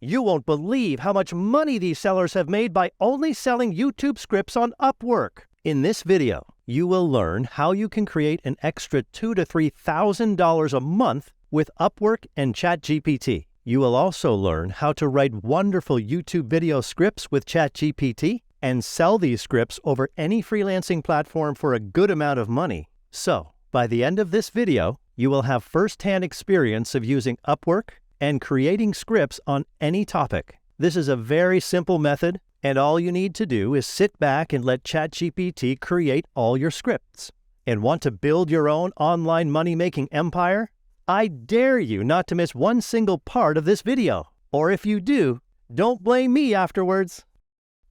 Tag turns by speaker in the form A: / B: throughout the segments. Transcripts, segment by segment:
A: You won't believe how much money these sellers have made by only selling YouTube scripts on UpWork. In this video, you will learn how you can create an extra $2,000 to $3,000 a month with UpWork and ChatGPT. You will also learn how to write wonderful YouTube video scripts with ChatGPT and sell these scripts over any freelancing platform for a good amount of money. So, by the end of this video, you will have first-hand experience of using UpWork and creating scripts on any topic. This is a very simple method, and all you need to do is sit back and let ChatGPT create all your scripts. And want to build your own online money-making empire? I dare you not to miss one single part of this video. Or if you do, don't blame me afterwards.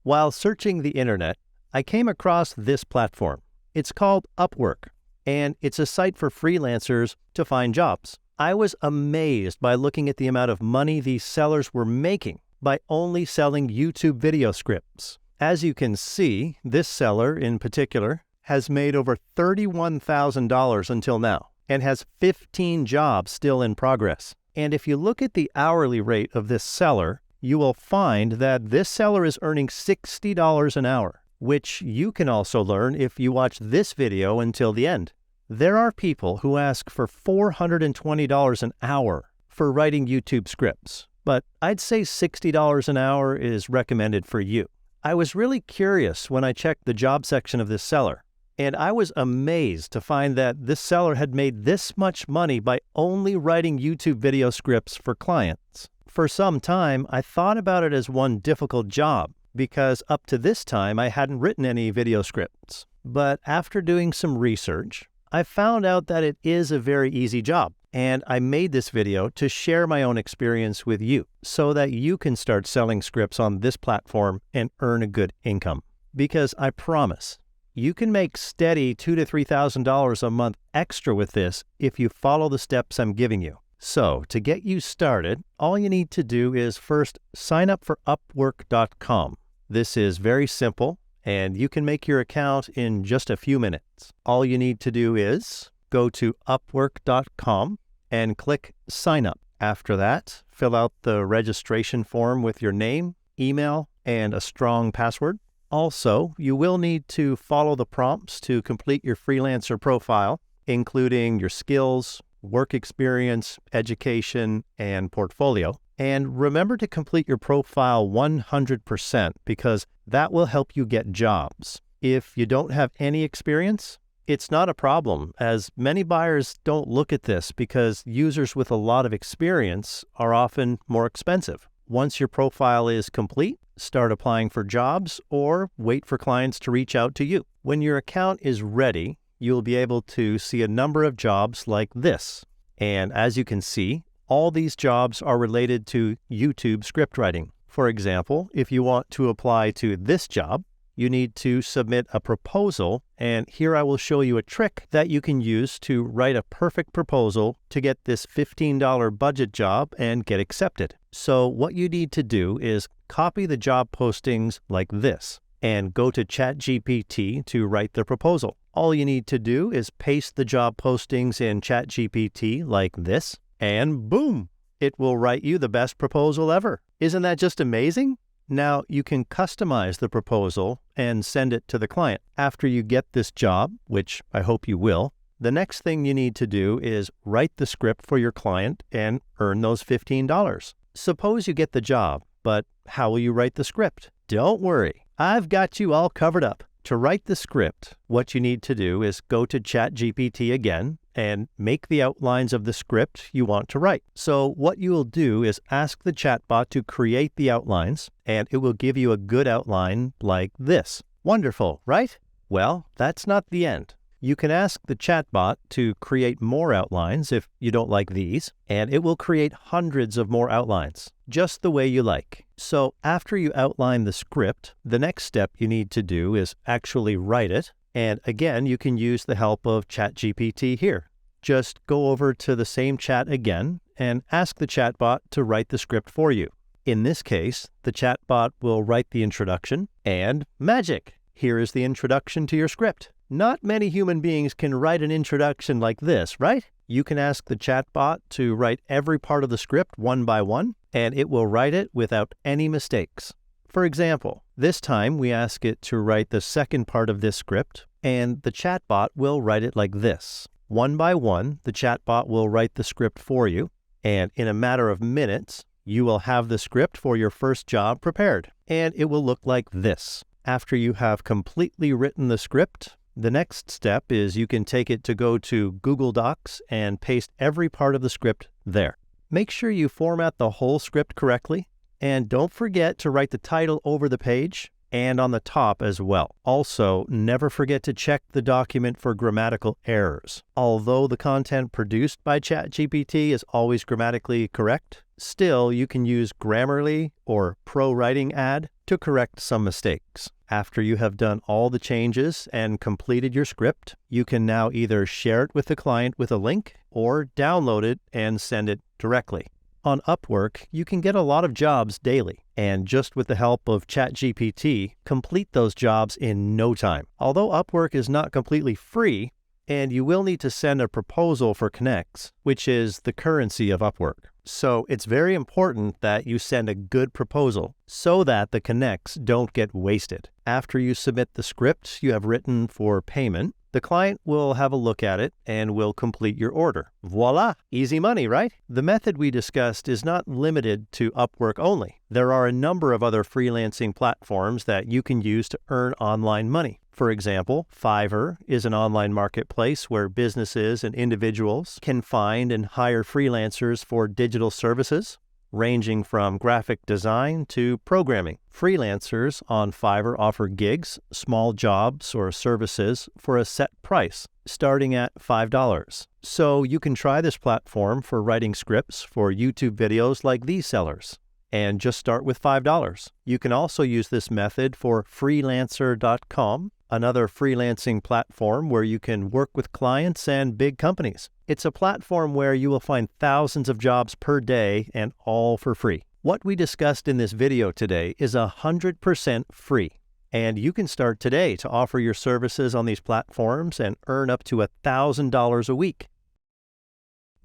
A: While searching the internet, I came across this platform. It's called UpWork, and it's a site for freelancers to find jobs. I was amazed by looking at the amount of money these sellers were making by only selling YouTube video scripts. As you can see, this seller in particular has made over $31,000 until now and has 15 jobs still in progress. And if you look at the hourly rate of this seller, you will find that this seller is earning $60 an hour, which you can also learn if you watch this video until the end. There are people who ask for $420 an hour for writing YouTube scripts, but I'd say $60 an hour is recommended for you. I was really curious when I checked the job section of this seller, and I was amazed to find that this seller had made this much money by only writing YouTube video scripts for clients. For some time, I thought about it as one difficult job because up to this time I hadn't written any video scripts. But after doing some research, I found out that it is a very easy job, and I made this video to share my own experience with you so that you can start selling scripts on this platform and earn a good income. Because I promise, you can make steady $2,000 to $3,000 a month extra with this if you follow the steps I'm giving you. So, to get you started, all you need to do is first sign up for UpWork.com. This is very simple, and you can make your account in just a few minutes. All you need to do is go to UpWork.com and click Sign Up. After that, fill out the registration form with your name, email, and a strong password. Also, you will need to follow the prompts to complete your freelancer profile, including your skills, work experience, education, and portfolio. And remember to complete your profile 100% because that will help you get jobs. If you don't have any experience, it's not a problem, as many buyers don't look at this because users with a lot of experience are often more expensive. Once your profile is complete, start applying for jobs or wait for clients to reach out to you. When your account is ready, you'll be able to see a number of jobs like this. And as you can see, all these jobs are related to YouTube script writing. For example, if you want to apply to this job, you need to submit a proposal, and here I will show you a trick that you can use to write a perfect proposal to get this $15 budget job and get accepted. So what you need to do is copy the job postings like this and go to ChatGPT to write the proposal. All you need to do is paste the job postings in ChatGPT like this, and boom, it will write you the best proposal ever. Isn't that just amazing? Now, you can customize the proposal and send it to the client. After you get this job, which I hope you will, the next thing you need to do is write the script for your client and earn those $15. Suppose you get the job, but how will you write the script? Don't worry, I've got you all covered up. To write the script, what you need to do is go to ChatGPT again and make the outlines of the script you want to write. So what you will do is ask the chatbot to create the outlines, and it will give you a good outline like this. Wonderful, right? Well, that's not the end. You can ask the chatbot to create more outlines if you don't like these, and it will create hundreds of more outlines, just the way you like. So after you outline the script, the next step you need to do is actually write it. And again, you can use the help of ChatGPT here. Just go over to the same chat again and ask the chatbot to write the script for you. In this case, the chatbot will write the introduction, and magic! Here is the introduction to your script. Not many human beings can write an introduction like this, right? You can ask the chatbot to write every part of the script one by one, and it will write it without any mistakes. For example, this time we ask it to write the second part of this script, and the chatbot will write it like this. One by one, the chatbot will write the script for you, and in a matter of minutes, you will have the script for your first job prepared, and it will look like this. After you have completely written the script, the next step is you can take it to go to Google Docs and paste every part of the script there. Make sure you format the whole script correctly, and don't forget to write the title over the page and on the top as well. Also, never forget to check the document for grammatical errors. Although the content produced by ChatGPT is always grammatically correct, still you can use Grammarly or ProWriting to correct some mistakes. After you have done all the changes and completed your script, you can now either share it with the client with a link or download it and send it directly. On UpWork, you can get a lot of jobs daily, and just with the help of ChatGPT, complete those jobs in no time. Although UpWork is not completely free, and you will need to send a proposal for connects, which is the currency of UpWork. So it's very important that you send a good proposal so that the connects don't get wasted. After you submit the script you have written for payment, the client will have a look at it and will complete your order. Voila! Easy money, right? The method we discussed is not limited to UpWork only. There are a number of other freelancing platforms that you can use to earn online money. For example, Fiverr is an online marketplace where businesses and individuals can find and hire freelancers for digital services, ranging from graphic design to programming. Freelancers on Fiverr offer gigs, small jobs, or services for a set price, starting at $5. So you can try this platform for writing scripts for YouTube videos like these sellers, and just start with $5. You can also use this method for freelancer.com, another freelancing platform where you can work with clients and big companies. It's a platform where you will find thousands of jobs per day and all for free. What we discussed in this video today is 100% free, and you can start today to offer your services on these platforms and earn up to $1,000 a week.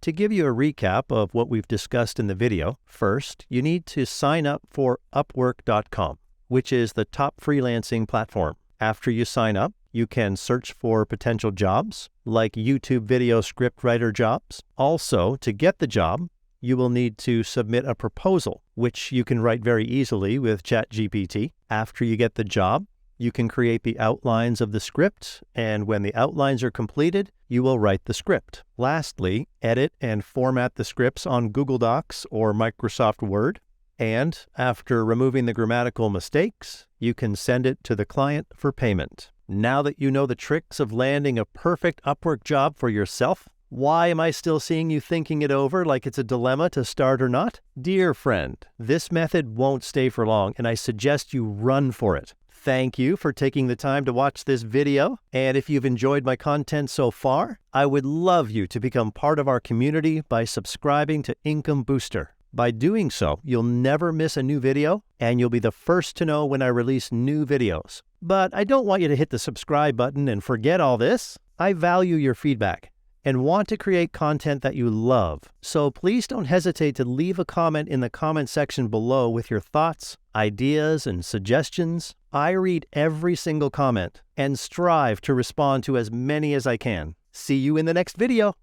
A: To give you a recap of what we've discussed in the video, first, you need to sign up for UpWork.com, which is the top freelancing platform. After you sign up, you can search for potential jobs, like YouTube video scriptwriter jobs. Also, to get the job, you will need to submit a proposal, which you can write very easily with ChatGPT. After you get the job, you can create the outlines of the script, and when the outlines are completed, you will write the script. Lastly, edit and format the scripts on Google Docs or Microsoft Word. And after removing the grammatical mistakes, you can send it to the client for payment. Now that you know the tricks of landing a perfect UpWork job for yourself, why am I still seeing you thinking it over like it's a dilemma to start or not? Dear friend, this method won't stay for long, and I suggest you run for it. Thank you for taking the time to watch this video, and if you've enjoyed my content so far, I would love you to become part of our community by subscribing to Income Booster. By doing so, you'll never miss a new video, and you'll be the first to know when I release new videos. But I don't want you to hit the subscribe button and forget all this. I value your feedback and want to create content that you love. So please don't hesitate to leave a comment in the comment section below with your thoughts, ideas, and suggestions. I read every single comment and strive to respond to as many as I can. See you in the next video.